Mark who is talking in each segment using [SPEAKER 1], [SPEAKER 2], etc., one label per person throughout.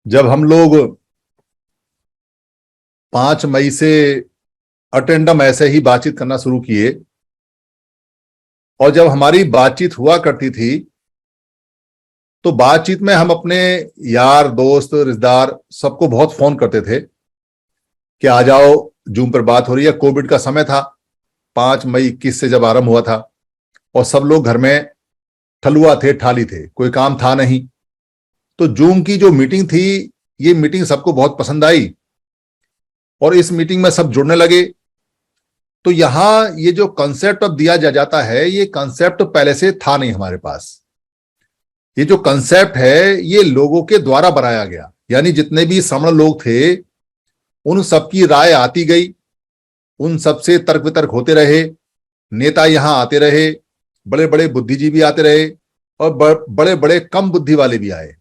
[SPEAKER 1] जब हम लोग 5 मई से अटेंडम ऐसे ही बातचीत करना शुरू किए और जब हमारी बातचीत हुआ करती थी तो बातचीत में हम अपने यार दोस्त रिश्तेदार सबको बहुत फोन करते थे कि आ जाओ, जूम पर बात हो रही है। कोविड का समय था, 5 मई 21 से जब आरंभ हुआ था और सब लोग घर में ठलुआ थे, ठाली थे, कोई काम था नहीं। तो जूम की जो मीटिंग थी, ये मीटिंग सबको बहुत पसंद आई और इस मीटिंग में सब जुड़ने लगे। तो यहां ये जो कंसेप्ट अब दिया जाता है, ये कंसेप्ट पहले से था नहीं हमारे पास। ये जो कंसेप्ट है ये लोगों के द्वारा बनाया गया, यानी जितने भी श्रमण लोग थे उन सबकी राय आती गई, उन सबसे तर्क वितर्क होते रहे, नेता यहां आते रहे, बड़े बड़े बुद्धिजीवी आते रहे और बड़े बड़े कम बुद्धि वाले भी आए।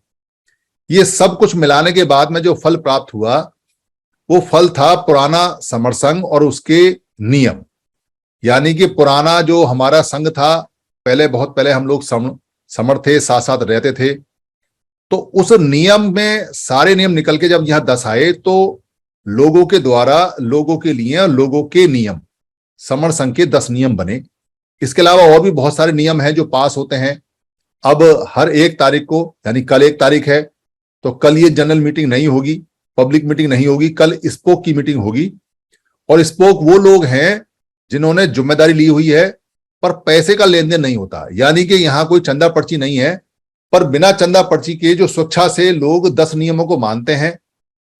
[SPEAKER 1] ये सब कुछ मिलाने के बाद में जो फल प्राप्त हुआ वो फल था पुराना समर संघ और उसके नियम। यानी कि पुराना जो हमारा संघ था, पहले बहुत पहले हम लोग समर थे, साथ साथ रहते थे। तो उस नियम में सारे नियम निकल के जब यहां 10 आए तो लोगों के द्वारा, लोगों के लिए, लोगों के नियम, समर संघ के 10 नियम बने। इसके अलावा और भी बहुत सारे नियम हैं जो पास होते हैं। अब हर 1 तारीख को, यानी कल 1 तारीख है, तो कल ये जनरल मीटिंग नहीं होगी, पब्लिक मीटिंग नहीं होगी, कल स्पोक की मीटिंग होगी। और स्पोक वो लोग हैं जिन्होंने जिम्मेदारी ली हुई है, पर पैसे का लेन देन नहीं होता। यानी कि यहां कोई चंदा पर्ची नहीं है, पर बिना चंदा पर्ची के जो स्वेच्छा से लोग 10 नियमों को मानते हैं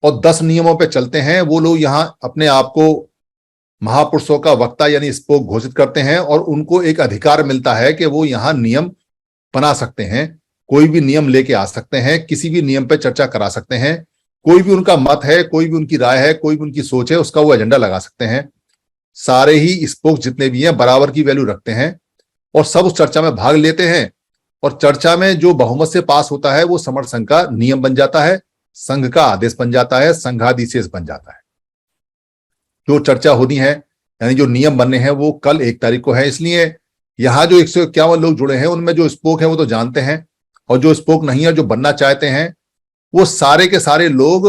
[SPEAKER 1] और 10 नियमों पे चलते हैं, वो लोग यहां अपने आप को महापुरुषों का वक्ता यानी स्पोक घोषित करते हैं और उनको एक अधिकार मिलता है कि वो यहां नियम बना सकते हैं, कोई भी नियम लेके आ सकते हैं, किसी भी नियम पे चर्चा करा सकते हैं, कोई भी उनका मत है, कोई भी उनकी राय है, कोई भी उनकी सोच है, उसका वो एजेंडा लगा सकते हैं। सारे ही स्पोक जितने भी हैं बराबर की वैल्यू रखते हैं और सब उस चर्चा में भाग लेते हैं और चर्चा में जो बहुमत से पास होता है वो समर संघ का नियम बन जाता है, संघ का आदेश बन जाता है, संघादिशेष बन जाता है। जो चर्चा होनी है, यानी जो नियम बनने हैं, वो कल 1 तारीख को है। इसलिए यहां जो 151 लोग जुड़े हैं उनमें जो स्पोक है वो तो जानते हैं, और जो स्पोक नहीं है, जो बनना चाहते हैं, वो सारे के सारे लोग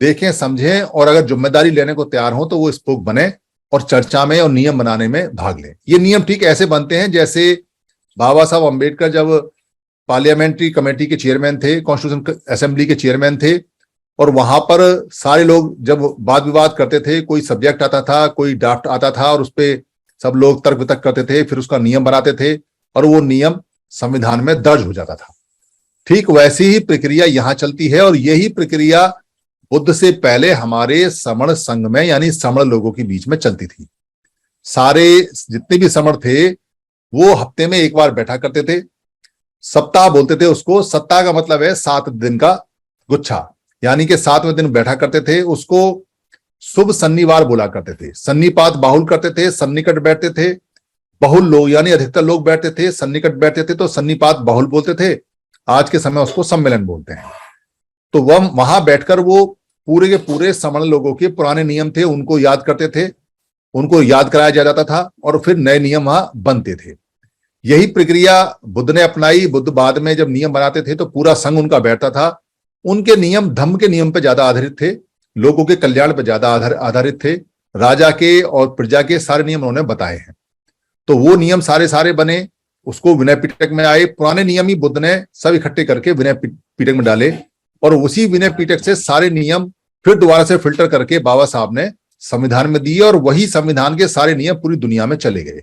[SPEAKER 1] देखें, समझें और अगर जिम्मेदारी लेने को तैयार हो तो वो स्पोक बने और चर्चा में और नियम बनाने में भाग लें। ये नियम ठीक ऐसे बनते हैं जैसे बाबा साहब अम्बेडकर जब पार्लियामेंट्री कमेटी के चेयरमैन थे, कॉन्स्टिट्यूशन असेंबली के चेयरमैन थे, और वहां पर सारे लोग जब वाद विवाद करते थे, कोई सब्जेक्ट आता था, कोई ड्राफ्ट आता था और उस पर सब लोग तर्क वितर्क करते थे, फिर उसका नियम बनाते थे और वो नियम संविधान में दर्ज हो जाता था। ठीक वैसी ही प्रक्रिया यहां चलती है और यही प्रक्रिया बुद्ध से पहले हमारे समण संघ में यानी समण लोगों के बीच में चलती थी। सारे जितने भी समण थे वो हफ्ते में 1 बार बैठा करते थे। सप्ताह बोलते थे उसको। सप्ताह का मतलब है 7 दिन का गुच्छा, यानी कि 7वें दिन बैठा करते थे। उसको शुभ शनिवार बोला करते थे। सन्निपात बाहुल करते थे, सन्निकट बैठते थे। बहुल लोग यानी अधिकतर लोग बैठते थे, सन्निकट बैठते थे तो सन्निपात बाहुल बोलते थे। आज के समय उसको सम्मेलन बोलते हैं। तो वह वहां बैठकर वो पूरे के पूरे समण लोगों के पुराने नियम थे उनको याद करते थे, उनको याद कराया जाता था और फिर नए नियम वहां बनते थे। यही प्रक्रिया बुद्ध ने अपनाई। बुद्ध बाद में जब नियम बनाते थे तो पूरा संघ उनका बैठता था। उनके नियम धम्म के नियम पर ज्यादा आधारित थे, लोगों के कल्याण पर ज्यादा आधारित थे। राजा के और प्रजा के सारे नियम उन्होंने बताए हैं। तो वो नियम सारे सारे बने, उसको विनय पिटक में आए। पुराने नियम ही बुद्ध ने सब इकट्ठे करके विनय पिटक में डाले और उसी विनय पिटक से सारे नियम फिर दोबारा से फिल्टर करके बाबा साहब ने संविधान में दिए और वही संविधान के सारे नियम पूरी दुनिया में चले गए।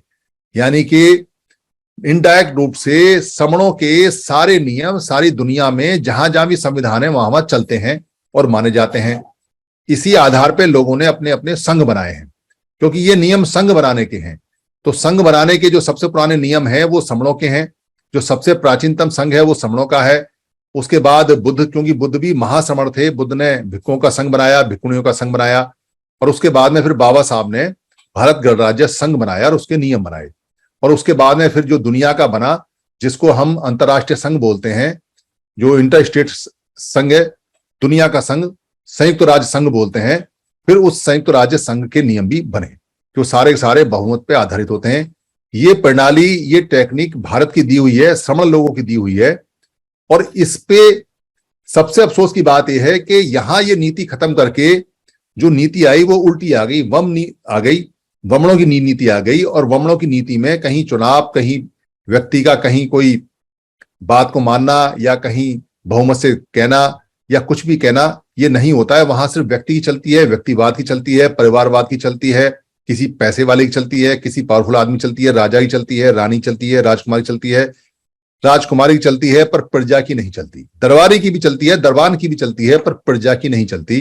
[SPEAKER 1] यानी कि इनडायरेक्ट रूप से समणों के सारे नियम सारी दुनिया में जहां जहां भी संविधान है वहां वहां चलते हैं और माने जाते हैं। इसी आधार पर लोगों ने अपने अपने संघ बनाए हैं, क्योंकि ये नियम संघ बनाने के हैं। तो संघ बनाने के जो सबसे पुराने नियम है वो समणों के हैं। जो सबसे प्राचीनतम संघ है वो समणों का है। उसके बाद बुद्ध, क्योंकि बुद्ध भी महाश्रमण थे, बुद्ध ने भिक्षुओं का संघ बनाया, भिक्षुणियों का संघ बनाया और उसके बाद में फिर बाबा साहब ने भारत गणराज्य संघ बनाया और उसके नियम बनाए। और उसके बाद में फिर जो दुनिया का बना, जिसको हम अंतरराष्ट्रीय संघ बोलते हैं, जो इंटर स्टेट संघ है, दुनिया का संघ, संयुक्त राज्य संघ बोलते हैं, फिर उस संयुक्त राज्य संघ के नियम भी बने जो सारे के सारे बहुमत पे आधारित होते हैं। ये प्रणाली, ये टेक्निक भारत की दी हुई है, श्रमण लोगों की दी हुई है और इस पे सबसे अफसोस की बात यह है कि यहां ये नीति खत्म करके जो नीति आई वो उल्टी आ गई, आ गई, वमनों की नीति आ गई। और वमनों की नीति में कहीं चुनाव, कहीं व्यक्ति का, कहीं कोई बात को मानना, या कहीं बहुमत से कहना, या कुछ भी कहना, ये नहीं होता है। वहां सिर्फ व्यक्ति की चलती है, व्यक्तिवाद की चलती है, परिवारवाद की चलती है, किसी पैसे वाले की चलती है, किसी पावरफुल आदमी चलती है, राजा की चलती है, रानी चलती है, राजकुमारी चलती है, राजकुमारी की चलती है, पर प्रजा की नहीं चलती। दरबारी की भी चलती है, दरबान की भी चलती है, पर प्रजा की नहीं चलती।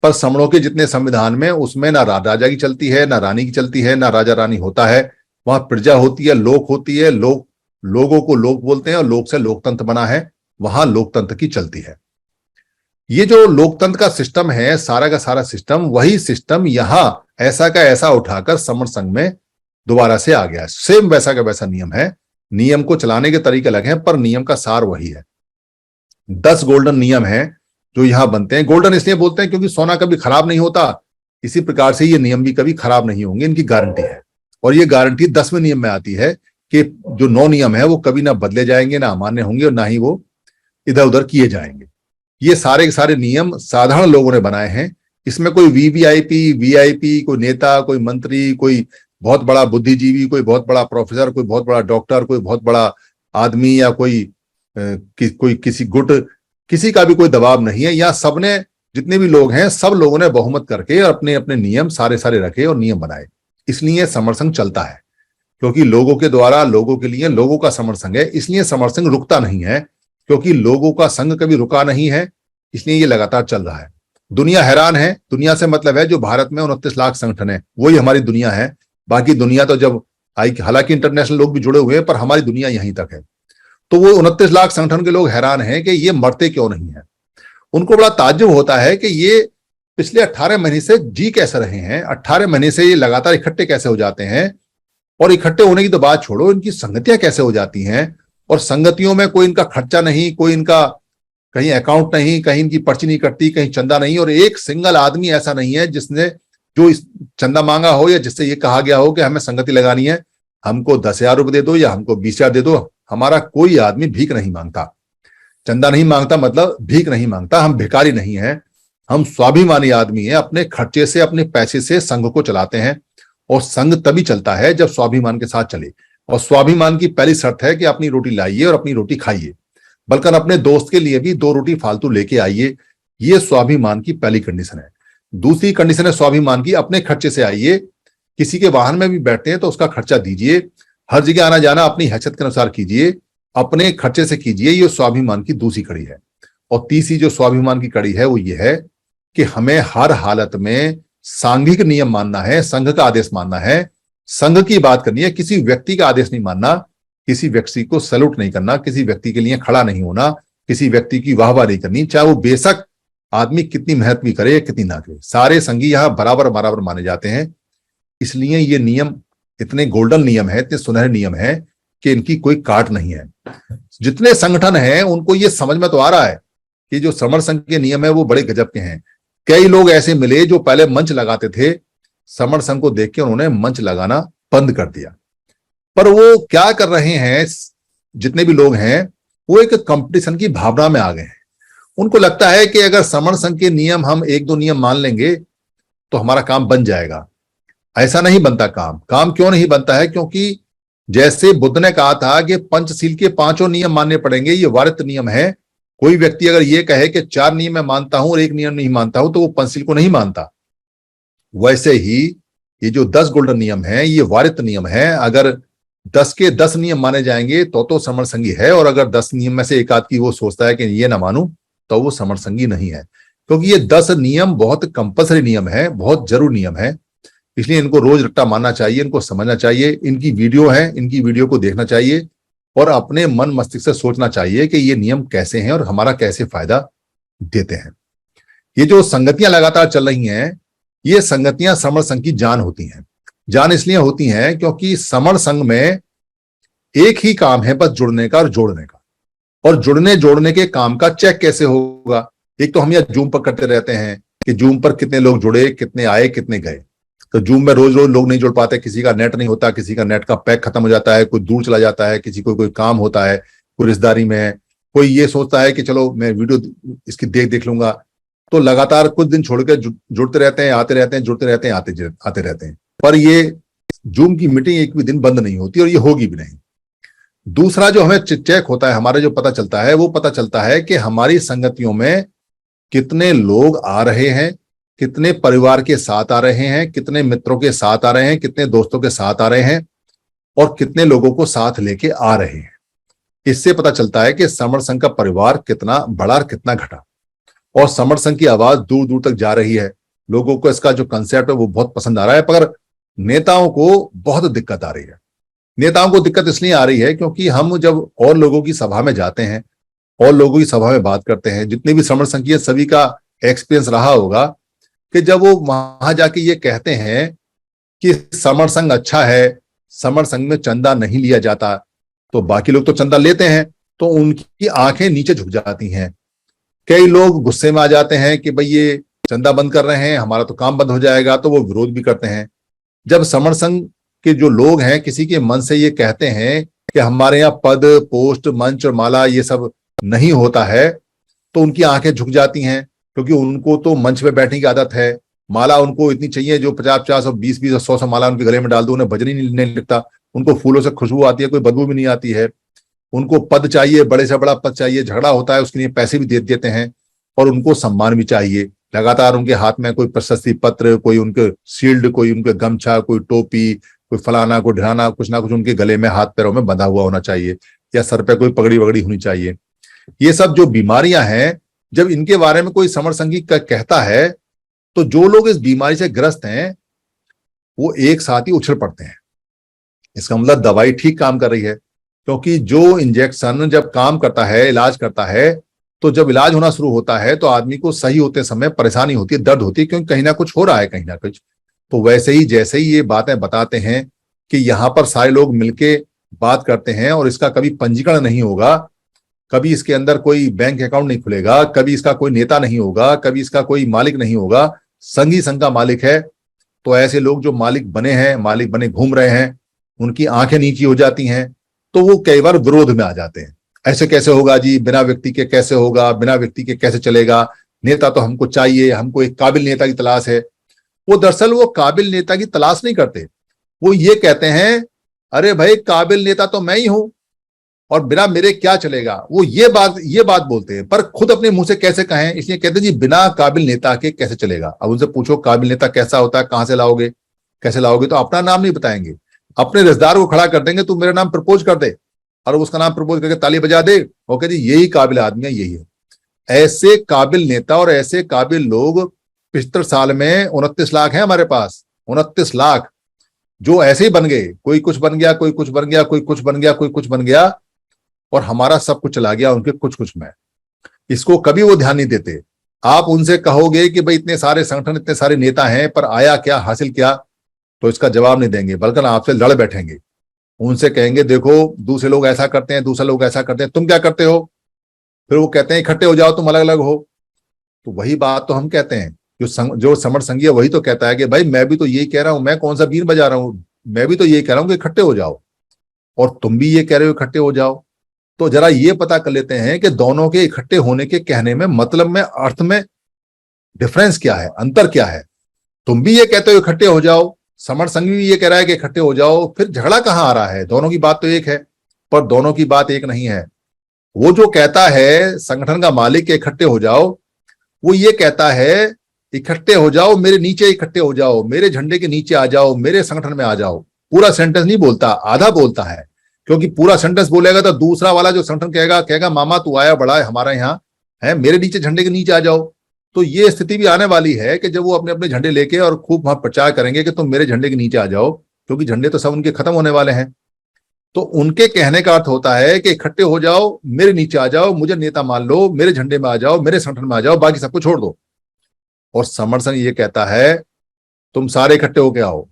[SPEAKER 1] पर समणों के जितने संविधान में, उसमें ना राजा की चलती है, ना रानी की चलती है, ना राजा रानी होता है। वहां प्रजा होती है, लोक होती है, लोगों को लोक बोलते हैं, और लोक से लोकतंत्र बना है, वहां लोकतंत्र की चलती है। ये जो लोकतंत्र का सिस्टम है, सारा का सारा सिस्टम, वही सिस्टम यहां ऐसा का ऐसा उठाकर समर संघ में दोबारा से आ गया है। सेम वैसा का वैसा नियम है। नियम को चलाने के तरीके अलग हैं, पर नियम का सार वही है। 10 गोल्डन नियम है जो यहां बनते हैं। गोल्डन इसलिए बोलते हैं क्योंकि सोना कभी खराब नहीं होता, इसी प्रकार से ये नियम भी कभी खराब नहीं होंगे, इनकी गारंटी है। और ये गारंटी 10वें नियम में आती है कि जो 9 नियम है वो कभी ना बदले जाएंगे, ना अमान्य होंगे, और ना ही वो इधर उधर किए जाएंगे। ये सारे के सारे नियम साधारण लोगों ने बनाए हैं। इसमें कोई वीवीआईपी, वीआईपी, कोई नेता, कोई मंत्री, कोई बहुत बड़ा बुद्धिजीवी, कोई बहुत बड़ा प्रोफेसर, कोई बहुत बड़ा डॉक्टर, कोई बहुत बड़ा आदमी, या कोई किसी गुट, किसी का भी कोई दबाव नहीं है। यहाँ सबने, जितने भी लोग हैं, सब लोगों ने बहुमत करके और अपने अपने नियम सारे सारे रखे और नियम बनाए। इसलिए समर संघ चलता है, क्योंकि लोगों के द्वारा, लोगों के लिए, लोगों का समर संघ है। इसलिए समर संघ रुकता नहीं है, क्योंकि लोगों का संघ कभी रुका नहीं है, इसलिए ये लगातार चल रहा है। दुनिया हैरान है। दुनिया से मतलब है जो भारत में 29 लाख संगठन है, वही हमारी दुनिया है। बाकी दुनिया तो जब आई, हालांकि इंटरनेशनल लोग भी जुड़े हुए हैं, पर हमारी दुनिया यहीं तक है। तो वो 29 लाख संगठन के लोग हैरान हैं कि ये मरते क्यों नहीं है। उनको बड़ा ताज्जुब होता है कि ये पिछले 18 महीने से जी कैसे रहे हैं, 18 महीने से ये लगातार इकट्ठे कैसे हो जाते हैं, और इकट्ठे होने की तो बात छोड़ो, इनकी संगतियां कैसे हो जाती हैं, और संगतियों में कोई इनका खर्चा नहीं, कोई इनका कहीं अकाउंट नहीं, कहीं इनकी पर्ची नहीं कटती, कहीं चंदा नहीं, और एक सिंगल आदमी ऐसा नहीं है जिसने जो इस चंदा मांगा हो, या जिससे ये कहा गया हो कि हमें संगति लगानी है, हमको 10,000 रुपए दे दो या हमको 20,000 दे दो। हमारा कोई आदमी भीख नहीं मांगता, चंदा नहीं मांगता, मतलब भीख नहीं मांगता। हम भिखारी नहीं हैं, हम स्वाभिमानी आदमी हैं। अपने खर्चे से, अपने पैसे से संघ को चलाते हैं, और संघ तभी चलता है जब स्वाभिमान के साथ चले। और स्वाभिमान की पहली शर्त है कि अपनी रोटी लाइए और अपनी रोटी खाइए, बल्कि अपने दोस्त के लिए भी 2 रोटी फालतू लेके आइए। ये स्वाभिमान की पहली कंडीशन है। दूसरी कंडीशन है स्वाभिमान की, अपने खर्चे से आइए। किसी के वाहन में भी बैठते हैं तो उसका खर्चा दीजिए। हर जगह आना जाना अपनी हैसियत के अनुसार कीजिए, अपने खर्चे से कीजिए। ये स्वाभिमान की दूसरी कड़ी है। और तीसरी जो स्वाभिमान की कड़ी है वो ये है कि हमें हर हालत में सांघिक नियम मानना है, संघ का आदेश मानना है, संघ की बात करनी है, किसी व्यक्ति का आदेश नहीं मानना, किसी व्यक्ति को सैल्यूट नहीं करना, किसी व्यक्ति के लिए खड़ा नहीं होना, किसी व्यक्ति की वाहवाह नहीं करनी, चाहे वो बेशक आदमी कितनी मेहनत भी करे, कितनी ना करे। सारे संघी यहां बराबर बराबर माने जाते हैं। इसलिए ये नियम इतने गोल्डन नियम है, इतने सुनहरे नियम है कि इनकी कोई काट नहीं है। जितने संगठन हैं उनको ये समझ में तो आ रहा है कि जो समर संघ के नियम है वो बड़े गजब के हैं। कई लोग ऐसे मिले जो पहले मंच लगाते थे, समर संघ को देख के उन्होंने मंच लगाना बंद कर दिया। पर वो क्या कर रहे हैं, जितने भी लोग हैं वो एक कंपटीशन की भावना में आ गए हैं। उनको लगता है कि अगर समर संघ के नियम हम 1-2 नियम मान लेंगे तो हमारा काम बन जाएगा। ऐसा नहीं बनता काम। काम क्यों नहीं बनता है? क्योंकि जैसे बुद्ध ने कहा था कि पंचशील के 5 नियम मानने पड़ेंगे, ये वारित नियम है। कोई व्यक्ति अगर ये कहे कि 4 नियम मैं मानता हूं और 1 नियम नहीं मानता हूं, तो वो पंचशील को नहीं मानता। वैसे ही ये जो 10 गोल्डन नियम है ये वारित नियम है। अगर 10 के 10 नियम माने जाएंगे तो समर संघी है, और अगर 10 नियम में से एक आध की वो सोचता है कि ये ना मानूं, तो वो समर संघी नहीं है। क्योंकि ये 10 नियम बहुत कंपल्सरी नियम है, बहुत जरूरी नियम है। इसलिए इनको रोज रट्टा मानना चाहिए, इनको समझना चाहिए। इनकी वीडियो है, इनकी वीडियो को देखना चाहिए और अपने मन मस्तिष्क से सोचना चाहिए कि ये नियम कैसे हैं और हमारा कैसे फायदा देते हैं। ये जो संगतियां लगातार चल रही हैं, ये संगतियां समर संघ की जान होती हैं। जान इसलिए होती हैं क्योंकि समर संघ में एक ही काम है, बस जुड़ने का और जोड़ने का। और जुड़ने जोड़ने के काम का चेक कैसे होगा? एक तो हम यह जूम पर करते रहते हैं कि जूम पर कितने लोग जुड़े, कितने आए, कितने गए। तो जूम में रोज रोज लोग नहीं जुड़ पाते, किसी का नेट नहीं होता, किसी का नेट का पैक खत्म हो जाता है, कोई दूर चला जाता है, किसी को कोई काम होता है, कोई रिश्तेदारी में है, कोई ये सोचता है कि चलो मैं वीडियो इसकी देख लूंगा, तो लगातार कुछ दिन छोड़कर जुड़ते रहते हैं, आते रहते हैं, जुड़ते रहते हैं, आते रहते हैं, पर ये जूम की मीटिंग एक भी दिन बंद नहीं होती और ये होगी भी नहीं। दूसरा जो हमें चेक होता है, हमारे जो पता चलता है, वो पता चलता है कि हमारी संगतियों में कितने लोग आ रहे हैं, कितने परिवार के साथ आ रहे हैं, कितने मित्रों के साथ आ रहे हैं, कितने दोस्तों के साथ आ रहे हैं और कितने लोगों को साथ लेके आ रहे हैं। इससे पता चलता है कि समर संघ का परिवार कितना बड़ा और कितना घटा, और समर संघ की आवाज दूर दूर तक जा रही है। लोगों को इसका जो कंसेप्ट है वो बहुत पसंद आ रहा है, पर नेताओं को बहुत दिक्कत आ रही है। नेताओं को दिक्कत इसलिए आ रही है क्योंकि हम जब और लोगों की सभा में जाते हैं और लोगों की सभा में बात करते हैं, जितने भी समर संघ की सभी का एक्सपीरियंस रहा होगा कि जब वो वहां जाके ये कहते हैं कि समर संघ अच्छा है, समर संघ में चंदा नहीं लिया जाता, तो बाकी लोग तो चंदा लेते हैं, तो उनकी आंखें नीचे झुक जाती हैं। कई लोग गुस्से में आ जाते हैं कि भाई ये चंदा बंद कर रहे हैं, हमारा तो काम बंद हो जाएगा, तो वो विरोध भी करते हैं। जब समर संघ के जो लोग हैं किसी के मन से ये कहते हैं कि हमारे यहाँ पद, पोस्ट, मंच और माला ये सब नहीं होता है, तो उनकी आंखें झुक जाती हैं, क्योंकि उनको तो मंच पे बैठने की आदत है। माला उनको इतनी चाहिए जो 50-50 और 20-20 और 100 माला उनके गले में डाल दो, उन्हें भजन ही नहीं लगता। उनको फूलों से खुशबू आती है, कोई बदबू भी नहीं आती है। उनको पद चाहिए, बड़े से बड़ा पद चाहिए, झगड़ा होता है उसके लिए पैसे भी दे देते हैं, और उनको सम्मान भी चाहिए। लगातार उनके हाथ में कोई प्रशस्ति पत्र, कोई उनके शील्ड, कोई उनके गमछा, कोई टोपी, कोई फलाना, कोई ढिलाना, कुछ ना कुछ उनके गले में, हाथ पैरों में बंधा हुआ होना चाहिए, या सर पे कोई पगड़ी वगड़ी होनी चाहिए। ये सब जो बीमारियां हैं, जब इनके बारे में कोई समर संघी कहता है, तो जो लोग इस बीमारी से ग्रस्त हैं वो एक साथ ही उछल पड़ते हैं। इसका मतलब दवाई ठीक काम कर रही है, क्योंकि जो इंजेक्शन जब काम करता है, इलाज करता है, तो जब इलाज होना शुरू होता है तो आदमी को सही होते समय परेशानी होती है, दर्द होती है, क्योंकि कहीं ना कुछ हो रहा है, कहीं ना कुछ। तो वैसे ही जैसे ही ये बातें बताते हैं कि यहाँ पर सारे लोग मिलके बात करते हैं और इसका कभी पंजीकरण नहीं होगा, कभी इसके अंदर कोई बैंक अकाउंट नहीं खुलेगा, कभी इसका कोई नेता नहीं होगा, कभी इसका कोई मालिक नहीं होगा, संघ ही संघ का मालिक है, तो ऐसे लोग जो मालिक बने हैं, मालिक बने घूम रहे हैं, उनकी आंखें नीची हो जाती हैं, तो वो कई बार विरोध में आ जाते हैं। ऐसे कैसे होगा जी, बिना व्यक्ति के कैसे होगा, बिना व्यक्ति के कैसे चलेगा, नेता तो हमको चाहिए, हमको एक काबिल नेता की तलाश है। वो दरअसल वो काबिल नेता की तलाश नहीं करते, वो ये कहते हैं अरे भाई काबिल नेता तो मैं ही हूं और बिना मेरे क्या चलेगा, वो ये बात बोलते हैं, पर खुद अपने मुंह से कैसे कहें, इसलिए कहते हैं जी बिना काबिल नेता के कैसे चलेगा। अब उनसे पूछो काबिल नेता कैसा होता है, कहां से लाओगे, कैसे लाओगे, तो अपना नाम नहीं बताएंगे, अपने रिश्तेदार को खड़ा कर देंगे, तू मेरा नाम प्रपोज कर दे, और उसका नाम प्रपोज करके ताली बजा दे, ओके जी यही काबिल आदमी है, यही है। ऐसे काबिल नेता और ऐसे काबिल लोग 75 साल में 29 लाख है हमारे पास, 29 लाख जो ऐसे ही बन गए, कोई कुछ बन गया, कोई कुछ बन गया, कोई कुछ बन गया, कोई कुछ बन गया, और हमारा सब कुछ चला गया उनके कुछ कुछ में। इसको कभी वो ध्यान नहीं देते। आप उनसे कहोगे कि भाई इतने सारे संगठन, इतने सारे नेता हैं, पर आया क्या, हासिल क्या, तो इसका जवाब नहीं देंगे, बल्कि आपसे लड़ बैठेंगे। उनसे कहेंगे देखो दूसरे लोग ऐसा करते हैं, दूसरे लोग ऐसा करते हैं, तुम क्या करते हो, फिर वो कहते हैं इकट्ठे हो जाओ, तुम अलग अलग हो। तो वही बात तो हम कहते हैं, जो समर संघी है वही तो कहता है कि भाई मैं भी तो यही कह रहा हूं, मैं कौन सा बीन बजा रहा हूं, मैं भी तो यही कह रहा हूं कि इकट्ठे हो जाओ, और तुम भी ये कह रहे हो इकट्ठे हो जाओ। तो जरा ये पता कर लेते हैं कि दोनों के इकट्ठे होने के कहने में, मतलब में, अर्थ में डिफरेंस क्या है, अंतर क्या है। तुम भी ये कहते हो इकट्ठे हो जाओ, समर संघ भी ये कह रहा है कि इकट्ठे हो जाओ, फिर झगड़ा कहां आ रहा है, दोनों की बात तो एक है, पर दोनों की बात एक नहीं है। वो जो कहता है संगठन का मालिक के इकट्ठे हो जाओ, वो ये कहता है इकट्ठे हो जाओ, मेरे नीचे इकट्ठे हो जाओ, मेरे झंडे के नीचे आ जाओ, मेरे संगठन में आ जाओ। पूरा सेंटेंस नहीं बोलता, आधा बोलता है, क्योंकि पूरा सेंटेंस बोलेगा तो दूसरा वाला जो संगठन कहेगा मामा तू आया बड़ा है हमारा यहाँ है, मेरे नीचे झंडे के नीचे आ जाओ। तो ये स्थिति भी आने वाली है कि जब वो अपने अपने झंडे लेके और खूब वहां प्रचार करेंगे कि तुम मेरे झंडे के नीचे आ जाओ, क्योंकि झंडे तो सब उनके खत्म होने वाले हैं। तो उनके कहने का अर्थ होता है कि इकट्ठे हो जाओ, मेरे नीचे आ जाओ, मुझे नेता मान लो, मेरे झंडे में आ जाओ, मेरे संगठन में आ जाओ, बाकी सबको छोड़ दो। और समर संघ ये कहता है तुम सारे इकट्ठे होके आओ,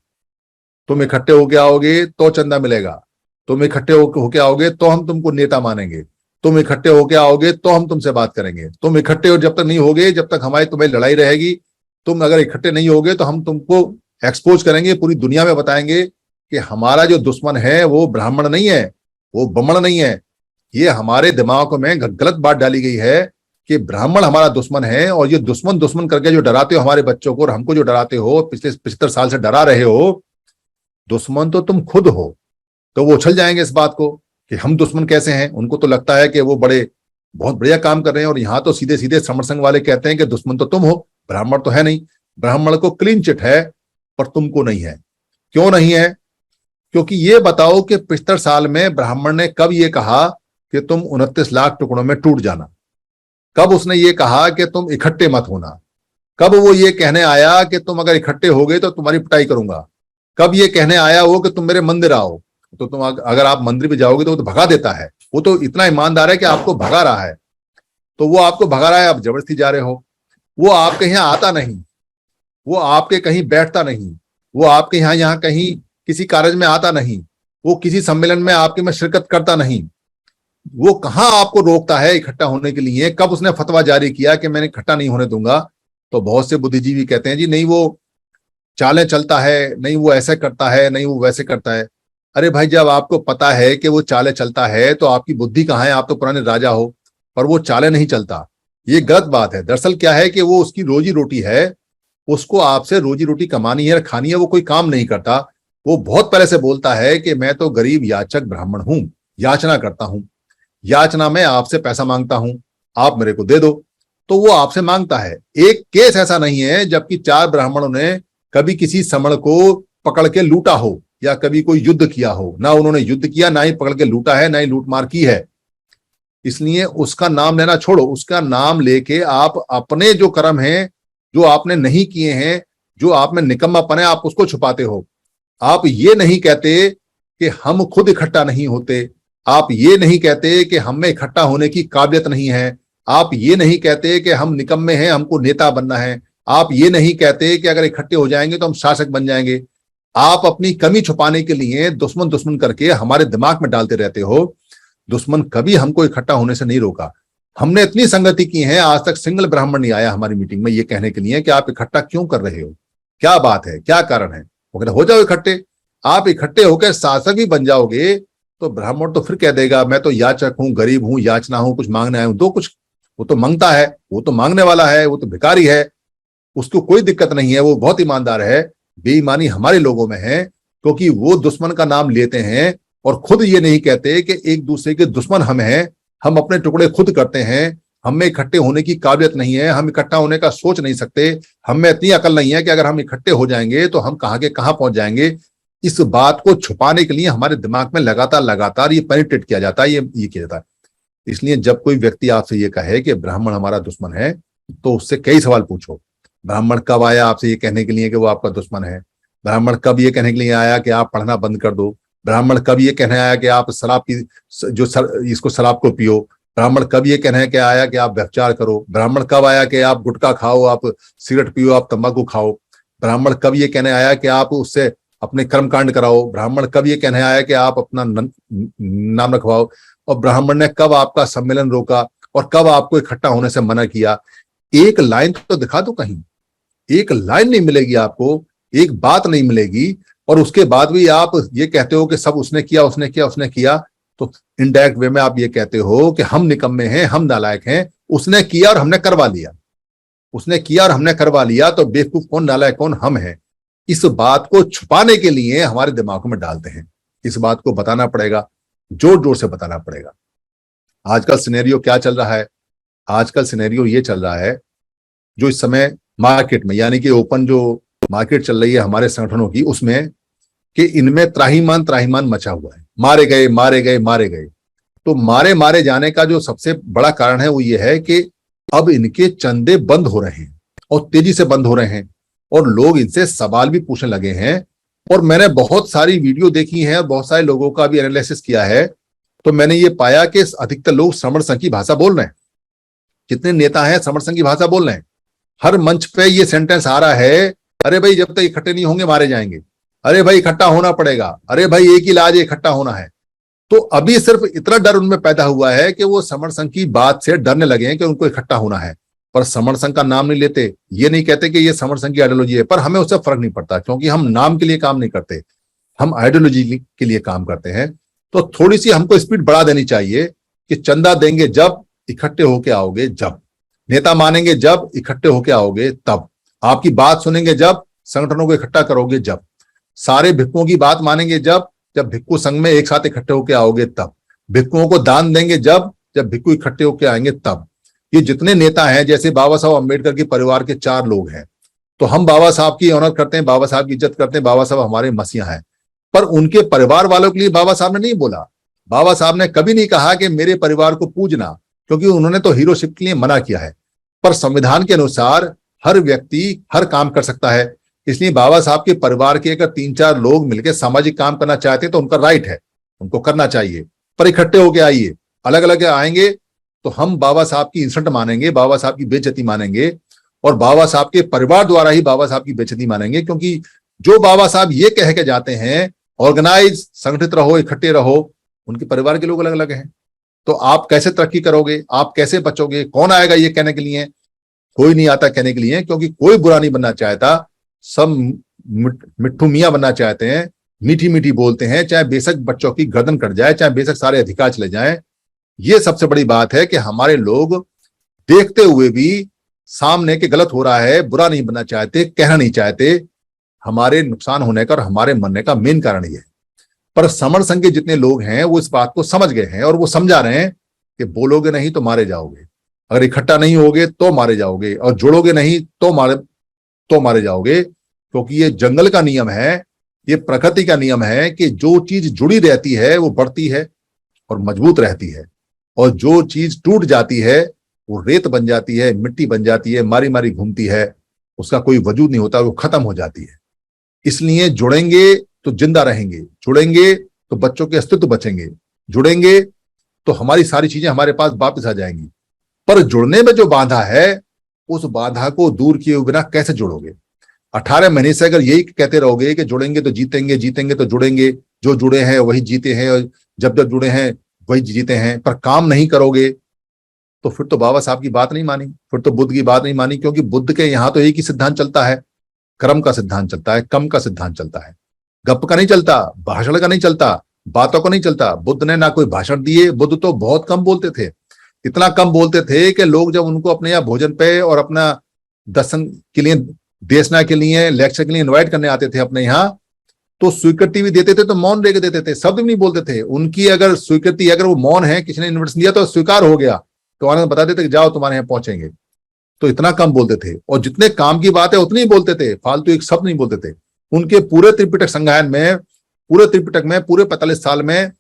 [SPEAKER 1] तुम इकट्ठे होके आओगे तो चंदा मिलेगा, तुम इकट्ठे होके आओगे तो हम तुमको नेता मानेंगे, तुम इकट्ठे होके आओगे तो हम तुमसे बात करेंगे, तुम इकट्ठे हो जब तक नहीं होगे, जब तक हमारी तुम्हें लड़ाई रहेगी, तुम अगर इकट्ठे नहीं होगे तो हम तुमको एक्सपोज करेंगे, पूरी दुनिया में बताएंगे कि हमारा जो दुश्मन है वो ब्राह्मण नहीं है, वो ब्राह्मण नहीं है, ये हमारे दिमाग में गलत बात डाली गई है कि ब्राह्मण हमारा दुश्मन है, और ये दुश्मन दुश्मन करके जो डराते हो हमारे बच्चों को और हमको जो डराते हो, पिछले 75 साल से डरा रहे हो, दुश्मन तो तुम खुद हो। तो वो उछल जाएंगे इस बात को कि हम दुश्मन कैसे हैं। उनको तो लगता है कि वो बहुत बढ़िया काम कर रहे हैं, और यहाँ तो सीधे सीधे समर संघ वाले कहते हैं कि दुश्मन तो तुम हो, ब्राह्मण तो है नहीं। ब्राह्मण को क्लीन चिट है पर तुमको नहीं है। क्यों नहीं है? क्योंकि ये बताओ कि 75 साल में ब्राह्मण ने कब ये कहा कि तुम 29 लाख टुकड़ों में टूट जाना? कब उसने ये कहा कि तुम इकट्ठे मत होना? कब वो ये कहने आया कि तुम अगर इकट्ठे हो गए तो तुम्हारी पिटाई करूंगा? कब ये कहने आया वो कि तुम मेरे मंदिर आओ? तो तुम अगर आप मंदिर भी जाओगे तो वो तो भगा देता है। वो तो इतना ईमानदार है कि आपको भगा रहा है, तो वो आपको भगा रहा है, आप जबरदस्ती जा रहे हो। वो आपके यहाँ आता नहीं, वो आपके कहीं बैठता नहीं, वो आपके यहाँ कहीं किसी कार्य में आता नहीं, वो किसी सम्मेलन में आपके में शिरकत करता नहीं। वो कहाँ आपको रोकता है इकट्ठा होने के लिए? कब उसने फतवा जारी किया कि मैंने इकट्ठा नहीं होने दूंगा? तो बहुत से बुद्धिजीवी कहते हैं जी नहीं वो चालें चलता है, नहीं वो ऐसे करता है, नहीं वो वैसे करता है। अरे भाई, जब आपको पता है कि वो चालें चलता है तो आपकी बुद्धि कहाँ है? आप तो पुराने राजा हो, पर वो चालें नहीं चलता। ये गलत बात है। दरअसल क्या है कि वो उसकी रोजी रोटी है, उसको आपसे रोजी रोटी कमानी है, खानी है, वो कोई काम नहीं करता। वो बहुत पहले से बोलता है कि मैं तो गरीब याचक ब्राह्मण हूं, याचना करता हूं, याचना में आपसे पैसा मांगता हूं, आप मेरे को दे दो। तो वो आपसे मांगता है। एक केस ऐसा नहीं है जबकि 4 ब्राह्मणों ने कभी किसी समण को पकड़ के लूटा हो या कभी कोई युद्ध किया हो। ना उन्होंने युद्ध किया, ना ही पकड़ के लूटा है, ना ही लूटमार की है। इसलिए उसका नाम लेना छोड़ो, उसका नाम लेके आप अपने जो कर्म हैं, जो आपने नहीं किए हैं, जो आप में निकम्मापन है, आप उसको छुपाते हो। आप ये नहीं कहते कि हम खुद इकट्ठा नहीं होते, आप ये नहीं कहते कि हम में इकट्ठा होने की काबिलियत नहीं है, आप ये नहीं कहते कि हम निकम्मे हैं, हमको नेता बनना है, आप ये नहीं कहते कि अगर इकट्ठे हो जाएंगे तो हम शासक बन जाएंगे। आप अपनी कमी छुपाने के लिए दुश्मन दुश्मन करके हमारे दिमाग में डालते रहते हो। दुश्मन कभी हमको इकट्ठा होने से नहीं रोका। हमने इतनी संगति की है, आज तक सिंगल ब्राह्मण नहीं आया हमारी मीटिंग में ये कहने के लिए कि आप इकट्ठा क्यों कर रहे हो, क्या बात है, क्या कारण है। वो कहते हो जाओ इकट्ठे। आप इकट्ठे होकर शासक भी बन जाओगे तो ब्राह्मण तो फिर कह देगा मैं तो याचक हूं, गरीब हूं, याचना हूं, कुछ मांगने आया हूं। दो कुछ। वो तो मांगता है, वो तो मांगने वाला है, वो तो भिखारी है, उसको कोई दिक्कत नहीं है, वो बहुत ईमानदार है। बेईमानी हमारे लोगों में है क्योंकि वो दुश्मन का नाम लेते हैं और खुद ये नहीं कहते कि एक दूसरे के दुश्मन हम हैं, हम अपने टुकड़े खुद करते हैं, हम में इकट्ठे होने की काबिलियत नहीं है, हम इकट्ठा होने का सोच नहीं सकते, हम में इतनी अकल नहीं है कि अगर हम इकट्ठे हो जाएंगे तो हम कहाँ के कहाँ पहुंच जाएंगे। इस बात को छुपाने के लिए हमारे दिमाग में लगातार लगातार ये पेनिट्रेट किया जाता है, ये किया जाता है। इसलिए जब कोई व्यक्ति आपसे ये कहे कि ब्राह्मण हमारा दुश्मन है तो उससे कई सवाल पूछो। ब्राह्मण कब आया आपसे ये कहने के लिए कि वो आपका दुश्मन है? ब्राह्मण कब ये कहने के लिए आया कि आप पढ़ना बंद कर दो? ब्राह्मण कब ये कहने आया कि आप शराब की इसको शराब को पियो? ब्राह्मण कब ये कहने के आया कि आप व्यभिचार करो? ब्राह्मण कब आया कि आप गुटखा खाओ, आप सिगरेट पियो, आप तंबाकू खाओ? ब्राह्मण कब ये कहने आया कि आप उससे अपने कर्मकांड कराओ? ब्राह्मण कब ये कहने आया कि आप अपना नाम रखवाओ? और ब्राह्मण ने कब आपका सम्मेलन रोका और कब आपको इकट्ठा होने से मना किया? एक लाइन तो दिखा दो कहीं। एक लाइन नहीं मिलेगी आपको, एक बात नहीं मिलेगी, और उसके बाद भी आप ये कहते हो कि सब उसने किया, उसने किया, उसने किया। तो इनडायरेक्ट वे में आप ये कहते हो कि हम निकम्मे हैं, हम नालायक हैं। उसने किया और हमने करवा लिया, उसने किया और हमने करवा लिया, तो बेवकूफ कौन, नालायक कौन? हम हैं। इस बात को छुपाने के लिए हमारे दिमागों में डालते हैं। इस बात को बताना पड़ेगा, जोर जोर से बताना पड़ेगा। आजकल सिनेरियो क्या चल रहा है? आजकल सिनेरियो ये चल रहा है जो इस समय मार्केट में, यानी कि ओपन जो मार्केट चल रही है हमारे संगठनों की, उसमें कि इनमें त्राहिमाम त्राहिमाम मचा हुआ है। मारे गए, मारे गए, मारे गए। तो मारे मारे जाने का जो सबसे बड़ा कारण है वो ये है कि अब इनके चंदे बंद हो रहे हैं और तेजी से बंद हो रहे हैं, और लोग इनसे सवाल भी पूछने लगे हैं। और मैंने बहुत सारी वीडियो देखी है, बहुत सारे लोगों का भी एनालिसिस किया है, तो मैंने ये पाया कि अधिकतर लोग समर संघ की भाषा बोल रहे हैं। जितने नेता हैं समर संघ की भाषा बोल रहे हैं। हर मंच पे ये सेंटेंस आ रहा है, अरे भाई जब तक इकट्ठे नहीं होंगे मारे जाएंगे, अरे भाई इकट्ठा होना पड़ेगा, अरे भाई एक ही इलाज है, इकट्ठा होना है। तो अभी सिर्फ इतना डर उनमें पैदा हुआ है कि वो समर संघ की बात से डरने लगे हैं कि उनको इकट्ठा होना है, पर समर संघ का नाम नहीं लेते। ये नहीं कहते कि ये समर संघ की आइडियोलॉजी है, पर हमें उससे फर्क नहीं पड़ता क्योंकि हम नाम के लिए काम नहीं करते, हम आइडियोलॉजी के लिए काम करते हैं। तो थोड़ी सी हमको स्पीड बढ़ा देनी चाहिए कि चंदा देंगे जब, इकट्ठे होके आओगे जब, नेता मानेंगे जब, इकट्ठे होके आओगे तब, आपकी बात सुनेंगे जब, संगठनों को इकट्ठा करोगे जब, सारे भिक्षुओं की बात मानेंगे जब भिक्षु संघ में एक साथ इकट्ठे होके आओगे तब, भिक्षुओं को दान देंगे जब भिक्षु इकट्ठे होके आएंगे तब। ये जितने नेता हैं, जैसे बाबा साहब अम्बेडकर के परिवार के 4 लोग हैं, तो हम बाबा साहब की ऑनर करते हैं, बाबा साहब की इज्जत करते हैं, बाबा साहब हमारे मसीहा हैं। पर उनके परिवार वालों के लिए बाबा साहब ने नहीं बोला, बाबा साहब ने कभी नहीं कहा कि मेरे परिवार को पूजना, क्योंकि उन्होंने तो हीरोशिप के लिए मना किया है। पर संविधान के अनुसार हर व्यक्ति हर काम कर सकता है, इसलिए बाबा साहब के परिवार के अगर 3-4 लोग मिलकर सामाजिक काम करना चाहते हैं तो उनका राइट है, उनको करना चाहिए। पर इकट्ठे होके आइए, अलग अलग आएंगे तो हम बाबा साहब की इंसल्ट मानेंगे, बाबा साहब की बेइज्जती मानेंगे, और बाबा साहब के परिवार द्वारा ही बाबा साहब की बेइज्जती मानेंगे। क्योंकि जो बाबा साहब ये कह के जाते हैं, ऑर्गेनाइज, संगठित रहो, इकट्ठे रहो, उनके परिवार के लोग अलग अलग हैं। तो आप कैसे तरक्की करोगे, आप कैसे बचोगे? कौन आएगा ये कहने के लिए? कोई नहीं आता कहने के लिए, क्योंकि कोई बुरा नहीं बनना चाहता, सब मिट्ठू मियां बनना चाहते हैं, मीठी मीठी बोलते हैं, चाहे बेशक बच्चों की गर्दन कट जाए, चाहे बेशक सारे अधिकार चले जाएं। ये सबसे बड़ी बात है कि हमारे लोग देखते हुए भी सामने के गलत हो रहा है, बुरा नहीं बनना चाहते, कहना नहीं चाहते। हमारे नुकसान होने का और हमारे मरने का मेन कारण ये है। पर समर संघ के जितने लोग हैं वो इस बात को समझ गए हैं और वो समझा रहे हैं कि बोलोगे नहीं तो मारे जाओगे, अगर इकट्ठा नहीं होगे तो मारे जाओगे, और जुड़ोगे नहीं तो मारे जाओगे। क्योंकि ये जंगल का नियम है, ये प्रकृति का नियम है कि जो चीज जुड़ी रहती है वो बढ़ती है और मजबूत रहती है, और जो चीज टूट जाती है वो रेत बन जाती है, मिट्टी बन जाती है, मारी मारी घूमती है, उसका कोई वजूद नहीं होता, वो खत्म हो जाती है। इसलिए जुड़ेंगे तो जिंदा रहेंगे, जुड़ेंगे तो बच्चों के अस्तित्व बचेंगे, जुड़ेंगे तो हमारी सारी चीजें हमारे पास वापस आ जाएंगी। पर जुड़ने में जो बाधा है, उस बाधा को दूर किए बिना कैसे जुड़ोगे? 18 महीने से अगर यही कहते रहोगे कि जुड़ेंगे तो जीतेंगे, जीतेंगे तो जुड़ेंगे, जो जुड़े हैं वही जीते हैं, और जब जब जुड़े हैं वही जीते हैं, पर काम नहीं करोगे तो फिर तो बाबा साहब की बात नहीं मानी, फिर तो बुद्ध की बात नहीं मानी। क्योंकि बुद्ध के यहाँ तो एक ही सिद्धांत चलता है, कर्म का सिद्धांत चलता है, कम का सिद्धांत चलता है, गप का नहीं चलता, भाषण का नहीं चलता, बातों का नहीं चलता। बुद्ध ने ना कोई भाषण दिए, बुद्ध तो बहुत कम बोलते थे, इतना कम बोलते थे कि लोग जब उनको अपने यहाँ भोजन पे और अपना दर्शन के लिए, देशना के लिए, लेक्चर के लिए इन्वाइट करने आते थे अपने यहाँ, तो स्वीकृति भी देते थे तो मौन रह के देते थे, शब्द भी नहीं बोलते थे। उनकी अगर स्वीकृति, अगर वो मौन है, किसी ने इन्विटेशन दिया तो स्वीकार हो गया, तो आनंद बता देते कि जाओ तुम्हारे यहाँ पहुंचेंगे। तो इतना कम बोलते थे, और जितने काम की बात है उतनी ही बोलते थे, फालतू एक शब्द नहीं बोलते थे। उनके पूरे त्रिपिटक संगायन में, पूरे त्रिपिटक में, पूरे 45 साल में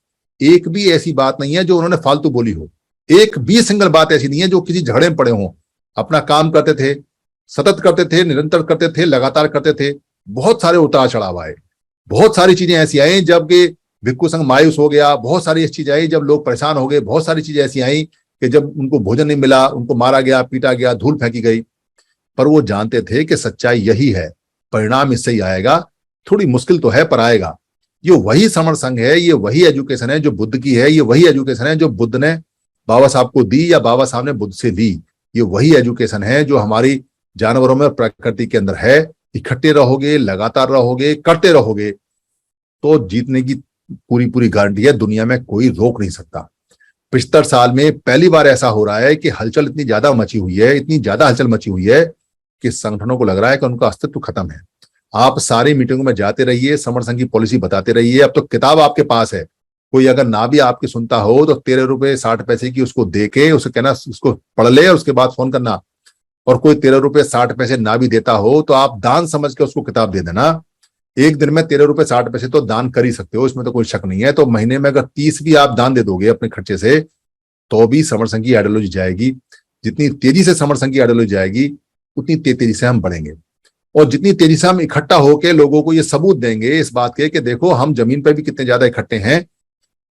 [SPEAKER 1] एक भी ऐसी बात नहीं है जो उन्होंने फालतू बोली हो, एक भी सिंगल बात ऐसी नहीं है जो किसी झगड़े में पड़े हों। अपना काम करते थे, सतत करते थे, निरंतर करते थे, लगातार करते थे। बहुत सारे उतार चढ़ाव आए, बहुत सारी चीजें ऐसी आई जबकि भिक्षु संघ मायूस हो गया, बहुत सारी ऐसी चीजें आई जब लोग परेशान हो गए, बहुत सारी चीजें ऐसी आई कि जब उनको भोजन नहीं मिला, उनको मारा गया, पीटा गया, धूल फेंकी गई। पर वो जानते थे कि सच्चाई यही है, परिणाम इससे ही आएगा, थोड़ी मुश्किल तो है पर आएगा। ये वही समर संघ है, ये वही एजुकेशन है जो बुद्ध की है, ये वही एजुकेशन है जो बुद्ध ने बाबा साहब को दी या बाबा साहब ने बुद्ध से ली। ये वही एजुकेशन है जो हमारी जानवरों में, प्रकृति के अंदर है। इकट्ठे रहोगे, लगातार रहोगे, करते रहोगे तो जीतने की पूरी पूरी गारंटी है, दुनिया में कोई रोक नहीं सकता। 75 साल में पहली बार ऐसा हो रहा है कि हलचल इतनी ज्यादा मची हुई है, इतनी ज्यादा हलचल मची हुई है कि संगठनों को लग रहा है कि उनका अस्तित्व खत्म है। आप सारी मीटिंगों में जाते रहिए, समर संघ की पॉलिसी बताते रहिए। अब तो किताब आपके पास है, कोई अगर ना भी आपकी सुनता हो तो 13 रुपए 60 पैसे की उसको दे के उसे कहना उसको पढ़ ले और उसके बाद फोन करना। और कोई 13 रुपए 60 पैसे ना भी देता हो तो आप दान समझ के उसको किताब दे देना। एक दिन में 13 रुपए 60 पैसे तो दान कर ही सकते हो, इसमें तो कोई शक नहीं है। तो महीने में अगर 30 भी आप दान दे दोगे अपने खर्चे से, तो भी समर संघ की आइडियोलॉजी जाएगी। जितनी तेजी से समर संघ की आइडियोलॉजी जाएगी उतनी तेजी से हम बढ़ेंगे, और जितनी तेजी से हम इकट्ठा होकर लोगों को ये सबूत देंगे इस बात के कि देखो हम जमीन पर भी कितने ज्यादा इकट्ठे हैं,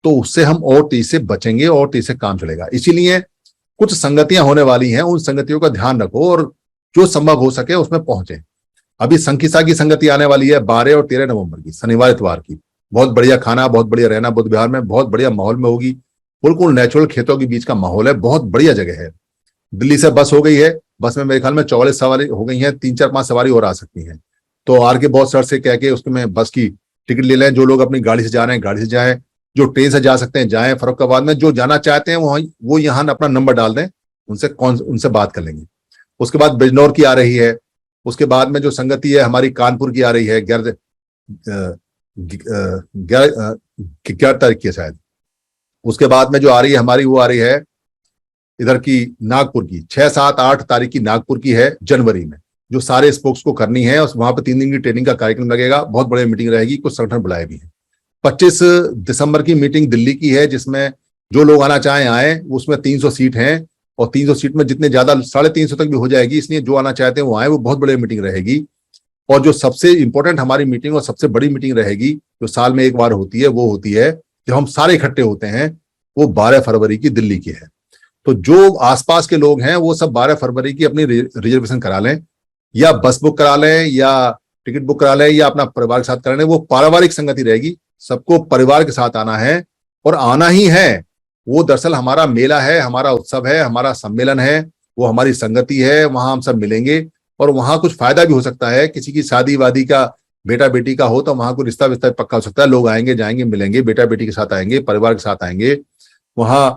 [SPEAKER 1] तो उससे हम और तेजी से बचेंगे और तेजी से काम चलेगा। इसीलिए कुछ संगतियां होने वाली हैं, उन संगतियों का ध्यान रखो और जो संभव हो सके उसमें पहुंचे। अभी संकिसा की संगति आने वाली है 12 और 13 नवंबर की, शनिवार इतवार की। बहुत बढ़िया खाना, बहुत बढ़िया रहना बुद्ध विहार में, बहुत बढ़िया माहौल में होगी, बिल्कुल नेचुरल खेतों के बीच का माहौल है, बहुत बढ़िया जगह है। दिल्ली से बस हो गई है, बस में मेरे ख्याल में 44 सवारी हो गई हैं, 3-4-5 सवारी और आ सकती हैं। तो आर के बॉस सर से कह के उसमें बस की टिकट ले लें, जो लोग अपनी गाड़ी से जा रहे हैं गाड़ी से जाएं, जो ट्रेन से जा सकते हैं जाएं, फर्रुखाबाद में जो जाना चाहते हैं वो यहाँ अपना नंबर डाल दें, उनसे बात कर लेंगे। उसके बाद बिजनौर की आ रही है, उसके बाद में जो संगति है हमारी कानपुर की आ रही है 11 तारीख की शायद। उसके बाद में जो आ रही है हमारी वो आ रही है इधर की नागपुर की, 6, 7, 8 तारीख की नागपुर की है जनवरी में, जो सारे स्पोक्स को करनी है। और वहां पर 3 दिन की ट्रेनिंग का कार्यक्रम लगेगा, बहुत बड़ी मीटिंग रहेगी, कुछ संगठन बुलाए भी हैं। 25 दिसंबर की मीटिंग दिल्ली की है, जिसमें जो लोग आना चाहें आए। उसमें 300 सीट हैं और 300 सीट में जितने ज्यादा 350 तक भी हो जाएगी, इसलिए जो आना चाहते हैं वो आए। वो बहुत बड़ी मीटिंग रहेगी। और जो सबसे इंपॉर्टेंट हमारी मीटिंग और सबसे बड़ी मीटिंग रहेगी जो साल में एक बार होती है, वो होती है जब हम सारे इकट्ठे होते हैं, वो 12 फरवरी की दिल्ली की है। तो जो आसपास के लोग हैं वो सब 12 फरवरी की अपनी रिजर्वेशन करा लें, या बस बुक करा लें, या टिकट बुक करा लें, या अपना परिवार के साथ करा लें। वो पारिवारिक संगति रहेगी, सबको परिवार के साथ आना है और आना ही है। वो दरअसल हमारा मेला है, हमारा उत्सव है, हमारा सम्मेलन है, वो हमारी संगति है। वहां हम सब मिलेंगे और वहां कुछ फायदा भी हो सकता है। किसी की शादी वादी का, बेटा बेटी का हो तो वहां कोई रिश्ता विस्ता पक्का हो सकता है। लोग आएंगे जाएंगे, मिलेंगे, बेटा बेटी के साथ आएंगे, परिवार के साथ आएंगे। वहां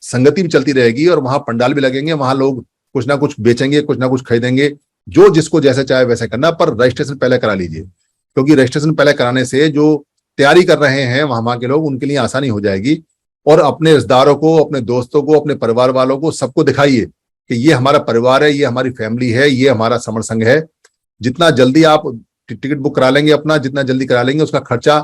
[SPEAKER 1] संगति भी चलती रहेगी और वहां पंडाल भी लगेंगे। वहां लोग कुछ ना कुछ बेचेंगे, कुछ ना कुछ खरीदेंगे। जो जिसको जैसे चाहे वैसे करना, पर रजिस्ट्रेशन पहले करा लीजिए, क्योंकि रजिस्ट्रेशन पहले कराने से जो तैयारी कर रहे हैं वहां के लोग, उनके लिए आसानी हो जाएगी। और अपने रिश्तेदारों को, अपने दोस्तों को, अपने परिवार वालों को, सबको दिखाइए कि ये हमारा परिवार है, ये हमारी फैमिली है, ये हमारा समर संघ है। जितना जल्दी आप टिकट बुक करा लेंगे अपना, जितना जल्दी करा लेंगे, उसका खर्चा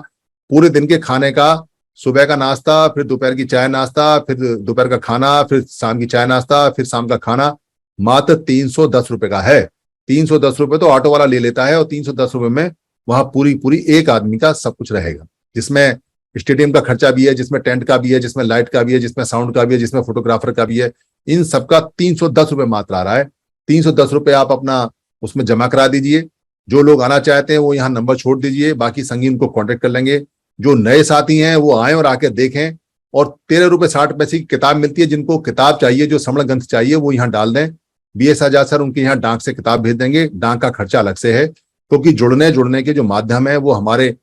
[SPEAKER 1] पूरे दिन के खाने का, सुबह का नाश्ता, फिर दोपहर की चाय नाश्ता, फिर दोपहर का खाना, फिर शाम की चाय नाश्ता, फिर शाम का खाना, मात्र 310 रुपए का है। 310 रुपए तो ऑटो वाला ले लेता है, और 310 रुपए में वहां पूरी पूरी एक आदमी का सब कुछ रहेगा, जिसमें स्टेडियम का खर्चा भी है, जिसमें टेंट का भी है, जिसमें लाइट का भी है, जिसमें साउंड का भी है, जिसमें फोटोग्राफर का भी है। इन सबका 310 रुपए मात्र आ रहा है। 310 रुपए आप अपना उसमें जमा करा दीजिए। जो लोग आना चाहते हैं वो यहाँ नंबर छोड़ दीजिए, बाकी संगी उनको कांटेक्ट कर लेंगे। जो नए साथी हैं वो आए और आके देखें। और 13 रुपए 60 पैसे की किताब मिलती है। जिनको किताब चाहिए, जो श्रवण ग्रंथ चाहिए, वो यहाँ डाल दें। BS आजाद सर उनके यहाँ डाक से किताब भेज देंगे। डाक का खर्चा अलग से है, क्योंकि जुड़ने के जो माध्यम है वो हमारे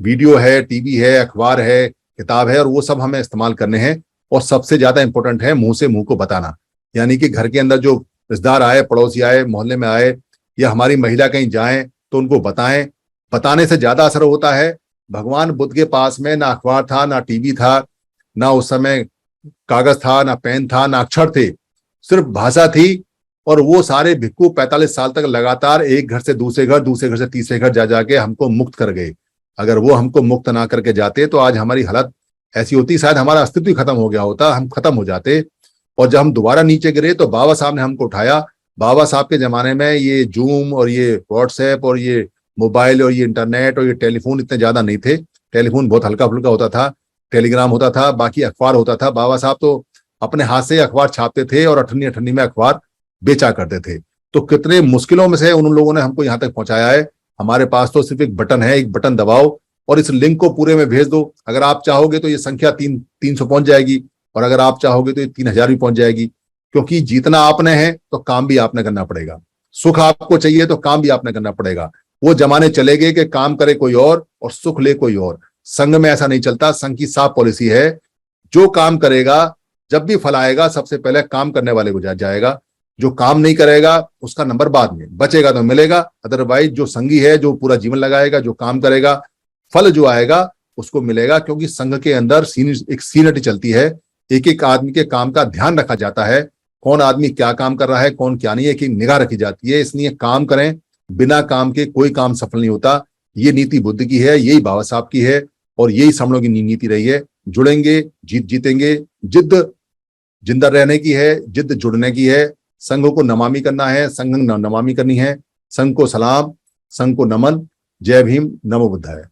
[SPEAKER 1] वीडियो है, टीवी है, अखबार है, किताब है, और वो सब हमें इस्तेमाल करने हैं। और सबसे ज्यादा इंपॉर्टेंट है मुंह से मुंह को बताना, यानी कि घर के अंदर जो रिश्तेदार आए, पड़ोसी आए, मोहल्ले में आए, या हमारी महिला कहीं जाएं तो उनको बताएं। बताने से ज्यादा असर होता है। भगवान बुद्ध के पास में ना अखबार था, ना टीवी था, ना उस समय कागज था, ना पेन था, ना अक्षर थे, सिर्फ भाषा थी। और वो सारे भिक्खु 45 साल तक लगातार एक घर से दूसरे घर, दूसरे घर से तीसरे घर जा जाके हमको मुक्त कर गए। अगर वो हमको मुक्त ना करके जाते तो आज हमारी हालत ऐसी होती, शायद हमारा अस्तित्व ही खत्म हो गया होता, हम खत्म हो जाते। और जब हम दोबारा नीचे गिरे तो बाबा साहब ने हमको उठाया। बाबा साहब के जमाने में ये जूम और ये व्हाट्सएप और ये मोबाइल और ये इंटरनेट और ये टेलीफोन इतने ज्यादा नहीं थे। टेलीफोन बहुत हल्का फुल्का होता था, टेलीग्राम होता था, बाकी अखबार होता था। बाबा साहब तो अपने हाथ से अखबार छापते थे और अठन्नी अठन्नी में अखबार बेचा करते थे। तो कितने मुश्किलों में से उन लोगों ने हमको यहाँ तक पहुंचाया है। हमारे पास तो सिर्फ एक बटन है, एक बटन दबाओ और इस लिंक को पूरे में भेज दो। अगर आप चाहोगे तो ये संख्या 300 पहुंच जाएगी, और अगर आप चाहोगे तो ये 3000 भी पहुंच जाएगी। क्योंकि जीतना आपने है तो काम भी आपने करना पड़ेगा। सुख आपको चाहिए तो काम भी आपने करना पड़ेगा। वो जमाने चले गए कि काम करे कोई और सुख ले कोई और। संघ में ऐसा नहीं चलता। संघ की साफ पॉलिसी है, जो काम करेगा, जब भी फल आएगा, सबसे पहले काम करने वाले को जाएगा। जो काम नहीं करेगा उसका नंबर बाद में, बचेगा तो मिलेगा, अदरवाइज जो संघी है, जो पूरा जीवन लगाएगा, जो काम करेगा, फल जो आएगा उसको मिलेगा। क्योंकि संघ के अंदर एक सीनियरिटी चलती है। एक एक आदमी के काम का ध्यान रखा जाता है, कौन आदमी क्या काम कर रहा है, कौन क्या नहीं है, कि निगाह रखी जाती है। इसलिए काम करें, बिना काम के कोई काम सफल नहीं होता। ये नीति बुद्ध की है, यही बाबा साहब की है, और यही हम लोगों की नीति रही है। जुड़ेंगे, जीतेंगे। जिद्द जिंदा रहने की है, जिद्द जुड़ने की है। संघ को नमामि करना है, संघ नमामि करनी है। संघ को सलाम, संघ को नमन। जय भीम, नमो बुद्धाय।